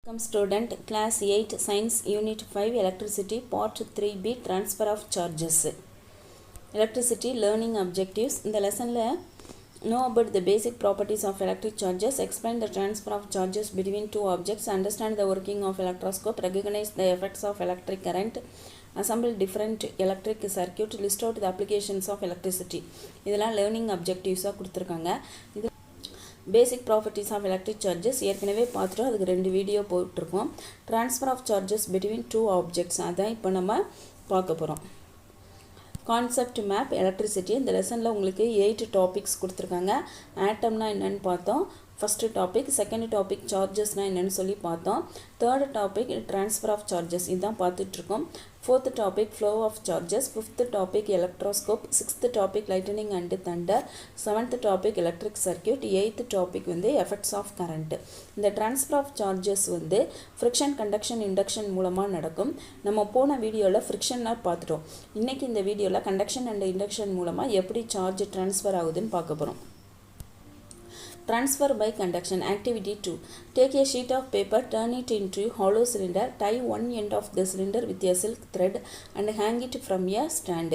Welcome student, class 8 science unit 5 electricity part 3b transfer of charges. Electricity learning objectives. இந்த லெசன்ல know about the basic properties of electric charges, explain the transfer of charges between two objects, understand the working of electroscope, recognize the effects of electric current, assemble different electric circuit, list out the applications of electricity. இதெல்லாம் learning objectives கொடுத்திருக்காங்க. இது basic properties of electric charges ஏற்கனவே பார்த்துட்டோம். அதுக்கு 2 video போட்டிருக்கோம். Transfer of charges between 2 objects அதான் இப்போ நம்ம பார்க்க போகிறோம். Concept map electricity. இந்த லெசனில் உங்களுக்கு 8 டாபிக்ஸ் கொடுத்துருக்காங்க. ஆட்டம்னா என்னென்னு பார்த்தோம். ஃபஸ்ட்டு டாபிக், செகண்ட் டாபிக் சார்ஜஸ்னால் என்னென்னு சொல்லி பார்த்தோம். Third topic transfer of charges இதுதான் பார்த்துட்ருக்கோம். Fourth topic flow of charges, fifth topic electroscope, sixth topic lightning and thunder, seventh topic electric circuit, eighth topic வந்து எஃபெக்ட்ஸ் ஆஃப் கரண்ட்டு. இந்த transfer of charges வந்து friction, conduction, induction மூலமாக நடக்கும். நம்ம போன வீடியோவில் ஃப்ரிக்ஷன்லாம் பார்த்துட்டோம். இன்றைக்கி இந்த வீடியோவில் கண்டக்ஷன் அண்ட் இண்டக்ஷன் மூலமாக எப்படி சார்ஜ் ட்ரான்ஸ்ஃபர் ஆகுதுன்னு பார்க்க போகிறோம். Transfer by conduction. Activity 2. Take a sheet of paper, turn it into a hollow cylinder, tie one end of the cylinder with a silk thread and hang it from a stand.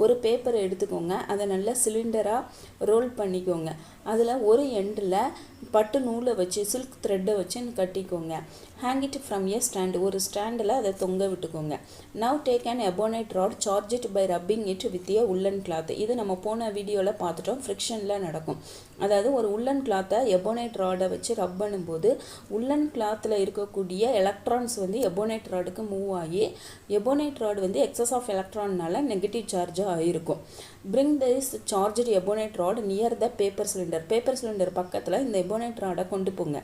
ஒரு paper எடுத்துக்கோங்க, அதை நல்லா சிலிண்டராக role பண்ணிக்கோங்க. அதில் ஒரு எண்டில் பட்டு நூலை வச்சு சில்க் த்ரெட்டை வச்சு கட்டிக்கோங்க. Hang it from a stand, ஒரு ஸ்டாண்டில் அதை தொங்க விட்டுக்கோங்க. Now take an ebonite rod, charge it by rubbing it with a woollen cloth. இது நம்ம போன வீடியோவில் பார்த்துட்டோம். ஃப்ரிக்ஷனில் நடக்கும். அதாவது ஒரு உள்ளன் கிளாத்தை எபோனைட் ராடை வச்சு ரப் பண்ணும்போது உள்ளன் கிளாத்தில் இருக்கக்கூடிய எலக்ட்ரான்ஸ் வந்து எபோனைட் ராடுக்கு மூவ் ஆகி எபோனைட் ராடு வந்து எக்ஸஸ் ஆஃப் எலக்ட்ரான்னால நெகட்டிவ் சார்ஜாக இருக்கும். Bring this charged ebonite rod near the paper cylinder. Paper cylinder பக்கத்தில் இந்த எபோனைட் ராடை கொண்டு போங்க.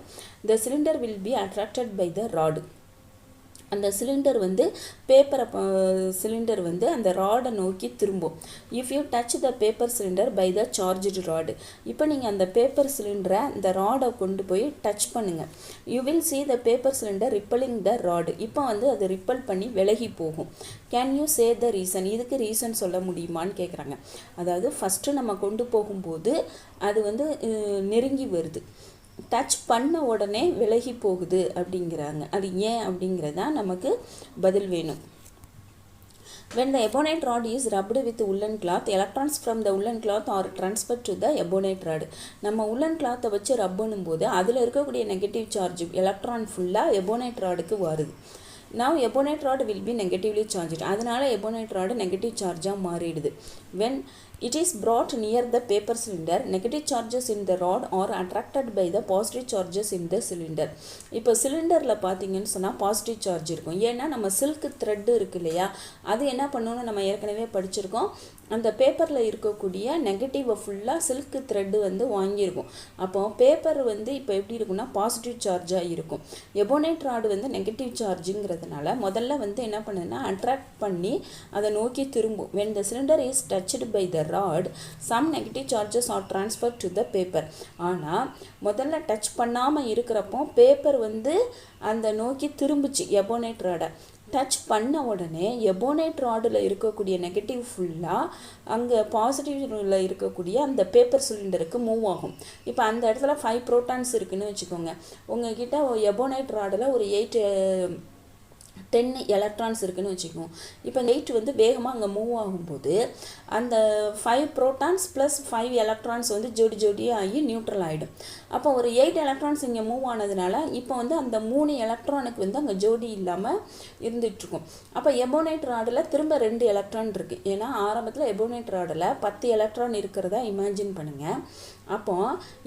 The cylinder will be attracted by the rod. அந்த சிலிண்டர் வந்து பேப்பரை சிலிண்டர் வந்து அந்த ராடை நோக்கி திரும்பும். If you touch the paper cylinder by the charged rod. இப்போ நீங்கள் அந்த பேப்பர் சிலிண்டரை அந்த ராடை கொண்டு போய் டச் பண்ணுங்கள். You will see the paper cylinder repelling the rod. இப்போ வந்து அது ரிப்பல் பண்ணி விலகி போகும். Can you say the reason? இதுக்கு ரீசன் சொல்ல முடியுமான்னு கேட்குறாங்க. அதாவது ஃபஸ்ட்டு நம்ம கொண்டு போகும்போது அது வந்து நெருங்கி வருது, டச் பண்ண உடனே விலகி போகுது அப்படிங்கிறாங்க. அது ஏன் அப்படிங்கிறதான் நமக்கு பதில் வேணும். When the ebonite rod is rubbed with woolen cloth, electrons from the woolen cloth are transferred to the ebonite rod. நம்ம woolen cloth வச்சு ரப் பண்ணும்போது அதில் இருக்கக்கூடிய நெகட்டிவ் சார்ஜ் எலக்ட்ரான் ஃபுல்லாக ebonite rodக்கு வருது. Now ebonite rod will be negatively charged. அதனால ebonite rod negative சார்ஜாக மாறிடுது. When it is brought near the paper cylinder, negative charges in the rod are attracted by the positive charges in the cylinder. இப்போ சிலிண்டரில் பார்த்தீங்கன்னு சொன்னால் positive charge இருக்கும். ஏன்னா நம்ம silk thread இருக்கு இல்லையா, அது என்ன பண்ணணும்னு நம்ம ஏற்கனவே படிச்சிருக்கோம். அந்த பேப்பரில் இருக்கக்கூடிய நெகட்டிவை ஃபுல்லாக சில்க் த்ரெட்டு வந்து வாங்கியிருக்கும். அப்போ பேப்பர் வந்து இப்போ எப்படி இருக்குன்னா பாசிட்டிவ் சார்ஜாக இருக்கும். எபோனைட் ராடு வந்து நெகட்டிவ் சார்ஜுங்கிறதுனால முதல்ல வந்து என்ன பண்ணுதுன்னா அட்ராக்ட் பண்ணி அதை நோக்கி திரும்பும். when the cylinder is touched by the rod, some negative charges are transferred to the paper. ஆனால் முதல்ல டச் பண்ணாமல் இருக்கிறப்போ பேப்பர் வந்து அந்த நோக்கி திரும்பிச்சு எபோனைட் ராடை. டச் பண்ண உடனே எபோனைட் ராடில் இருக்கக்கூடிய நெகட்டிவ் ஃபுல்லாக அங்கே பாசிட்டிவில் இருக்கக்கூடிய அந்த பேப்பர் சிலிண்டருக்கு மூவ் ஆகும். இப்போ அந்த இடத்துல 5 ப்ரோட்டான்ஸ் இருக்குதுன்னு வச்சுக்கோங்க. உங்ககிட்ட எபோனைட் ராடில் ஒரு 10 எலக்ட்ரான்ஸ் இருக்குதுன்னு வச்சுக்குவோம். இப்போ 8 வந்து வேகமாக அங்கே மூவ் ஆகும்போது அந்த 5 ப்ரோட்டான்ஸ் ப்ளஸ் 5 எலக்ட்ரான்ஸ் வந்து ஜோடியாக ஆகி நியூட்ரல் ஆகிடும். அப்போ ஒரு 8 எலக்ட்ரான்ஸ் இங்கே மூவ் ஆனதுனால இப்போ வந்து அந்த 3 எலக்ட்ரானுக்கு வந்து அங்கே ஜோடி இல்லாமல் இருந்துகிட்ருக்கும். அப்போ எபோனைட் ராடில் திரும்ப 2 எலக்ட்ரான் இருக்குது. ஏன்னா ஆரம்பத்தில் எபோனைட் ராடில் 10 எலக்ட்ரான் இருக்கிறதா இமேஜின் பண்ணுங்கள். அப்போ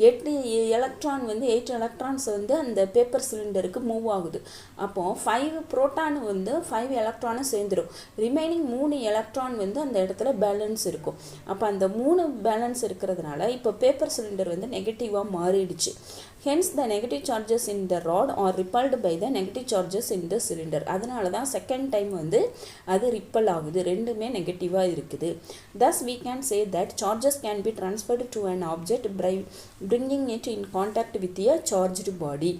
8 எலக்ட்ரான் வந்து 8 எலக்ட்ரான்ஸ் வந்து அந்த பேப்பர் சிலிண்டருக்கு மூவ் ஆகுது. அப்போது 5 ப்ரோட்டான் வந்து 5 எலக்ட்ரானும் சேர்ந்துடும். ரிமைனிங் 3 எலக்ட்ரான் வந்து அந்த இடத்துல பேலன்ஸ் இருக்கும். அப்போ அந்த 3 பேலன்ஸ் இருக்கிறதுனால இப்போ பேப்பர் சிலிண்டர் வந்து நெகட்டிவாக மாறிடுச்சு. Hence the negative charges in the rod are repelled by the negative charges in the cylinder. அதனால தான் செகண்ட் டைம் வந்து அது ரிப்பல் ஆகுது, ரெண்டுமே நெகட்டிவாக இருக்குது. Thus we can say that charges can be transferred to an object by bringing it in contact with a charged body.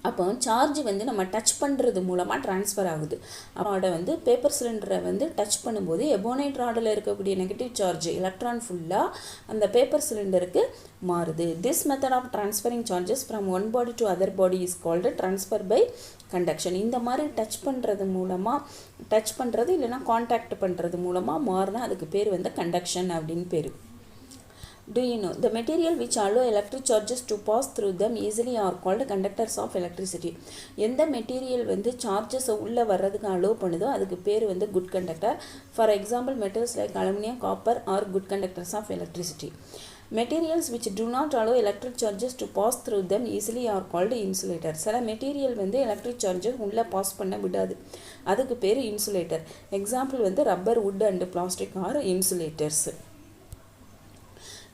அப்போ charge வந்து நம்ம டச் பண்ணுறது மூலமாக ட்ரான்ஸ்ஃபர் ஆகுது. அதோட வந்து பேப்பர் சிலிண்டரை வந்து டச் பண்ணும்போது எபோனைட் ராடில் இருக்கக்கூடிய நெகட்டிவ் சார்ஜ் எலக்ட்ரான் ஃபுல்லாக அந்த பேப்பர் சிலிண்டருக்கு மாறுது. This method of transferring charges from one body to other body is called transfer by conduction. இந்த மாதிரி டச் பண்ணுறது மூலமாக டச் பண்ணுறது இல்லைனா கான்டாக்ட் பண்ணுறது மூலமாக மாறினா அதுக்கு பேர் வந்து கண்டக்ஷன் அப்படின்னு பேர். Do you know the material which allow electric charges to pass through them easily are called conductors of electricity. எந்த மெட்டீரியல் வந்து சார்ஜஸ் உள்ளே வர்றதுக்கு அலோவ் பண்ணுதோ அதுக்கு பேர் வந்து good conductor. For example metals like aluminium, copper are good conductors of electricity. Materials which do not allow electric charges to pass through them easily are called insulator. சில material வந்து electric charges உள்ளே pass பண்ண விடாது, அதுக்கு பேர் insulator. Example வந்து rubber, wood and plastic are insulators.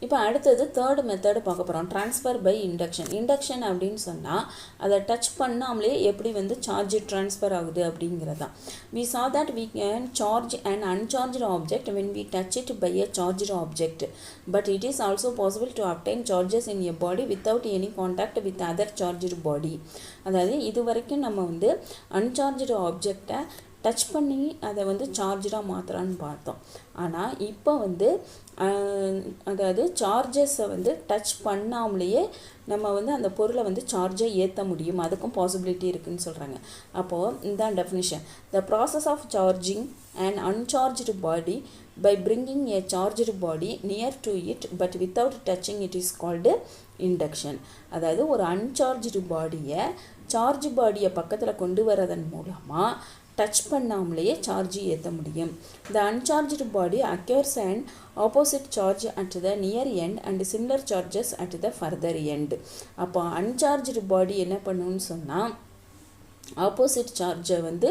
இப்போ அடுத்தது தேர்ட் மெத்தட் பார்க்க போகிறோம், ட்ரான்ஸ்ஃபர் பை இண்டக்ஷன். இண்டக்ஷன் அப்படின்னு சொன்னால் அதை டச் பண்ணாமலே எப்படி வந்து சார்ஜ் ட்ரான்ஸ்ஃபர் ஆகுது அப்படிங்கிறது தான். we saw that we can charge an uncharged object when we touch it by a charged object, but it is also possible to obtain charges in a body without any contact with other charged body. அதாவது இது வரைக்கும் நம்ம வந்து uncharged ஆப்ஜெக்டை touch பண்ணி அதை வந்து சார்ஜராக மாற்றலான்னு பார்த்தோம். ஆனால் இப்போ வந்து அதாவது சார்ஜஸை வந்து டச் பண்ணாமலேயே நம்ம வந்து அந்த பொருளை வந்து சார்ஜை ஏற்ற முடியும், அதுக்கும் பாசிபிலிட்டி இருக்குதுன்னு சொல்கிறாங்க. அப்போது இந்த definition, the process of charging and uncharged body by bringing a charged body near to it but without touching it is called induction. அதாவது ஒரு அன்சார்ஜ்டு பாடியை சார்ஜ் பாடியை பக்கத்தில் கொண்டு வரதன் மூலமாக டச் பண்ணாமலேயே சார்ஜ் ஏற்ற முடியும். The uncharged body acquires an opposite charge at the near end and similar charges at the further end. அப்போ அன்சார்ஜ்டு பாடி என்ன பண்ணுன்னு சொன்னால் ஆப்போசிட் சார்ஜை வந்து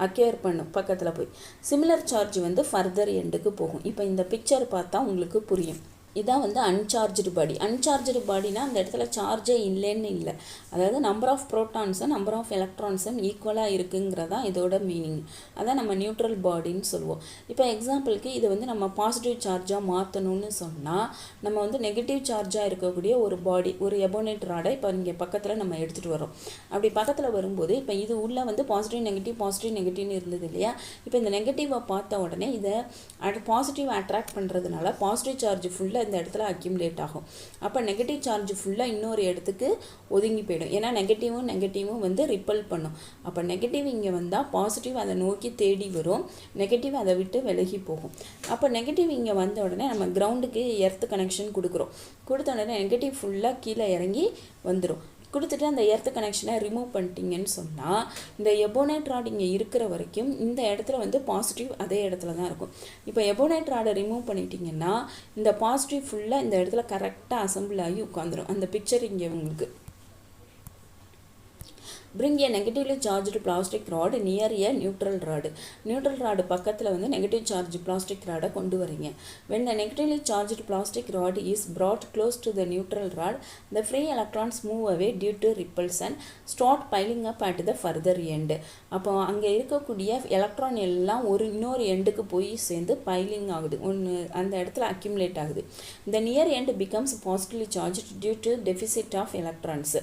அக்யர் பண்ணும் பக்கத்தில் போய், சிமிலர் சார்ஜ் வந்து ஃபர்தர் எண்டுக்கு போகும். இப்போ இந்த பிக்சர் பார்த்தா உங்களுக்கு புரியும். இதான் வந்து அன்சார்ஜ்டு பாடி. அன்சார்ஜ்டு பாடினா அந்த இடத்துல சார்ஜே இல்லைன்னு இல்லை, அதாவது நம்பர் ஆஃப் ப்ரோட்டான்ஸும் நம்பர் ஆஃப் எலக்ட்ரான்ஸும் ஈக்குவலாக இருக்குங்கிறதான் இதோட மீனிங். அதான் நம்ம நியூட்ரல் பாடின்னு சொல்லுவோம். இப்போ எக்ஸாம்பிளுக்கு இதை வந்து நம்ம பாசிட்டிவ் சார்ஜாக மாற்றணும்னு சொன்னால் நம்ம வந்து நெகட்டிவ் சார்ஜாக இருக்கக்கூடிய ஒரு பாடி, ஒரு எபோனைட் ராடை இப்போ இங்கே பக்கத்தில் நம்ம எடுத்துகிட்டு வரோம். அப்படி பக்கத்தில் வரும்போது இப்போ இது உள்ளே வந்து பாசிட்டிவ் நெகட்டிவ்னு இருந்தது இல்லையா. இப்போ இந்த நெகட்டிவை பார்த்த உடனே இதை பாசிட்டிவ் அட்ராக்ட் பண்ணுறதுனால பாசிட்டிவ் சார்ஜ் ஃபுல்லாக இந்த இடத்துல அக்யூமுலேட் ஆகும். அப்போ நெகட்டிவ் சார்ஜ் ஃபுல்லாக இன்னொரு இடத்துக்கு ஒதுங்கி போயிடும். ஏன்னா நெகட்டிவும் வந்து ரிப்பல் பண்ணும். அப்போ நெகட்டிவ் இங்கே வந்தால் பாசிட்டிவ் அதை நோக்கி தேடி வரும், நெகட்டிவ் அதை விட்டு விலகி போகும். அப்போ நெகட்டிவ் இங்கே வந்த உடனே நம்ம கிரவுண்டுக்கு எர்த் கனெக்ஷன் கொடுக்குறோம். கொடுத்த உடனே நெகட்டிவ் ஃபுல்லாக கீழே இறங்கி வந்துடும். கொடுத்துட்டு அந்த எர்த் கனெக்ஷனை ரிமூவ் பண்ணிட்டீங்கன்னு சொன்னால் இந்த எபோனைட் ராட் இங்கே இருக்கிற வரைக்கும் இந்த இடத்துல வந்து பாசிட்டிவ் அதே இடத்துல தான் இருக்கும். இப்போ எபோனைட் ராடை ரிமூவ் பண்ணிட்டீங்கன்னா இந்த பாசிட்டிவ் ஃபுல்லாக இந்த இடத்துல கரெக்டாக அசம்பிள் ஆகி உட்காந்துரும். அந்த பிக்சர் இங்கே உங்களுக்கு. Bring a negatively charged plastic rod near a neutral rod. Neutral rod பக்கத்தில் வந்து negative charge plastic rod கொண்டு வரீங்க. When the negatively charged plastic rod is brought close to the neutral rod, the free electrons move away due to repulsion, start piling up at the further end. அப்போ அங்கே இருக்கக்கூடிய electron எல்லாம் இன்னொரு எண்டுக்கு போய் சேர்ந்து பைலிங் ஆகுது, அந்த இடத்துல அக்யூமுலேட் ஆகுது. The near end becomes positively charged due to deficit of electrons.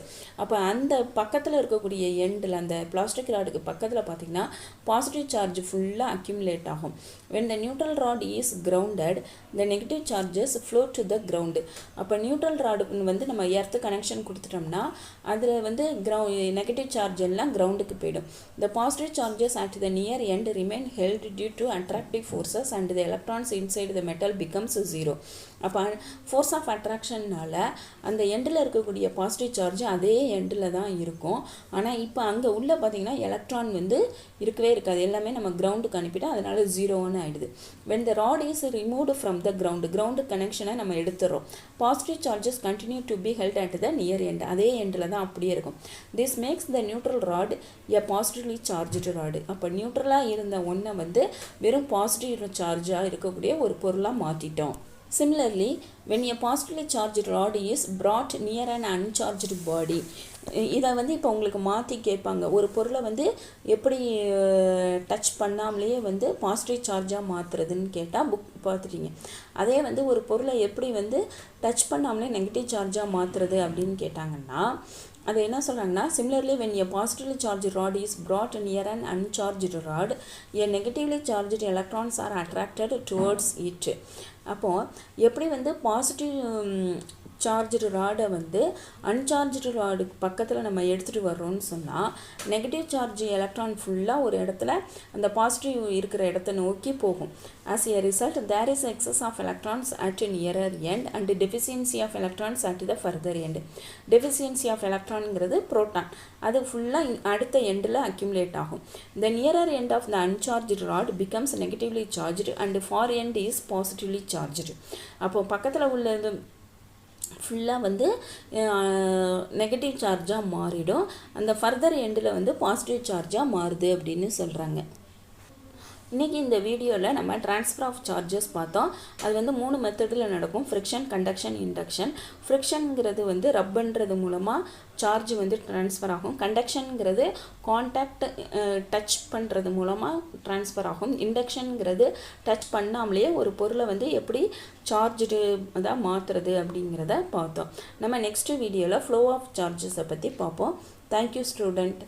அப்போ அந்த பக்கத்தில் இருக்கக்கூடிய எண்டில் அந்த பிளாஸ்டிக் ராடுக்கு பக்கத்தில் பார்த்தீங்கன்னா பாசிட்டிவ் சார்ஜ் ஃபுல்லாக அக்யூமுலேட் ஆகும். when the neutral rod is grounded, the negative charges flow to the ground. அப்போ நியூட்ரல் ராடுக்கு வந்து நம்ம எர்த் கனெக்ஷன் கொடுத்துட்டோம்னா அதில் வந்து நெகட்டிவ் சார்ஜ் எல்லாம் கிரவுண்டுக்கு போயிடும். the positive charges at the near end remain held due to attractive forces and the electrons inside the metal becomes zero. அப்போ ஃபோர்ஸ் ஆஃப் அட்ராக்ஷன்னால அந்த எண்டில் இருக்கக்கூடிய பாசிட்டிவ் சார்ஜ் அதே எண்டில் தான் இருக்கும். ஆனால் இப்போ அங்கே உள்ள பார்த்தீங்கன்னா எலக்ட்ரான் வந்து இருக்கவே இருக்காது, எல்லாமே நம்ம கிரவுண்டுக்கு அனுப்பிட்டோம், அதனால ஜீரோன்னு ஆகிடுது. when the rod is removed from the ground கனெக்ஷனை நம்ம எடுத்துடுறோம். Positive charges continue to be held at the near end, அதே எண்டில் தான் அப்படியே இருக்கும். this makes the neutral rod a positively charged rod. அப்போ நியூட்ரலாக இருந்த ஒன்றை வந்து வெறும் பாசிட்டிவ் சார்ஜாக இருக்கக்கூடிய ஒரு பொருளாக மாற்றிட்டோம். Similarly, when a positively charged rod is brought near an uncharged body, இதை வந்து இப்போ உங்களுக்கு மாற்றி கேட்பாங்க, ஒரு பொருளை வந்து எப்படி டச் பண்ணாமலேயே வந்து பாசிட்டிவ் சார்ஜாக மாற்றுறதுன்னு கேட்டால் புக் பார்த்துட்டீங்க. அதே வந்து ஒரு பொருளை எப்படி வந்து டச் பண்ணாமலே நெகட்டிவ் சார்ஜாக மாற்றுறது அப்படின்னு கேட்டாங்கன்னா அது என்ன சொல்கிறாங்கன்னா similarly when a positively charged rod is brought near an uncharged rod a negatively charged electrons are attracted towards it. அப்போது எப்படி வந்து பாசிட்டிவ் சார்ஜ்டு ராடை வந்து அன்சார்ஜ்டு ராடுக்கு பக்கத்தில் நம்ம எடுத்துகிட்டு வர்றோம்னு சொன்னால் நெகட்டிவ் சார்ஜ் எலக்ட்ரான் ஃபுல்லாக ஒரு இடத்துல அந்த பாசிட்டிவ் இருக்கிற இடத்த நோக்கி போகும். As a result, there is excess of electrons at nearer end and deficiency of electrons at the further end. Deficiency of electronங்கிறது புரோட்டான், அது ஃபுல்லாக அடுத்த எண்டில் அக்யூமுலேட் ஆகும். The nearer end of the uncharged rod becomes negatively charged and far end is positively charged. அப்போது பக்கத்தில் உள்ளது ஃபுல்லாக வந்து நெகட்டிவ் சார்ஜாக மாறிடும், அந்த ஃபர்தர் எண்டில் வந்து பாசிட்டிவ் சார்ஜாக மாறுது அப்படின்னு சொல்கிறாங்க. இன்றைக்கி இந்த வீடியோவில் நம்ம ட்ரான்ஸ்ஃபர் ஆஃப் சார்ஜஸ் பார்த்தோம். அது வந்து 3 மெத்தடில் நடக்கும்: ஃப்ரிக்ஷன், கண்டக்ஷன், இண்டக்ஷன். ஃப்ரிக்ஷனுங்கிறது வந்து ரப் பண்ணுறது மூலமாக சார்ஜ் வந்து ட்ரான்ஸ்ஃபர் ஆகும். கண்டக்ஷனுங்கிறது காண்டாக்ட் டச் பண்ணுறது மூலமாக ட்ரான்ஸ்ஃபர் ஆகும். இண்டக்ஷனுங்கிறது டச் பண்ணாமலேயே ஒரு பொருளை வந்து எப்படி சார்ஜு தான் மாற்றுறது அப்படிங்கிறத பார்த்தோம். நம்ம நெக்ஸ்ட் வீடியோவில் ஃப்ளோ ஆஃப் சார்ஜஸை பற்றி பார்ப்போம். Thank you student.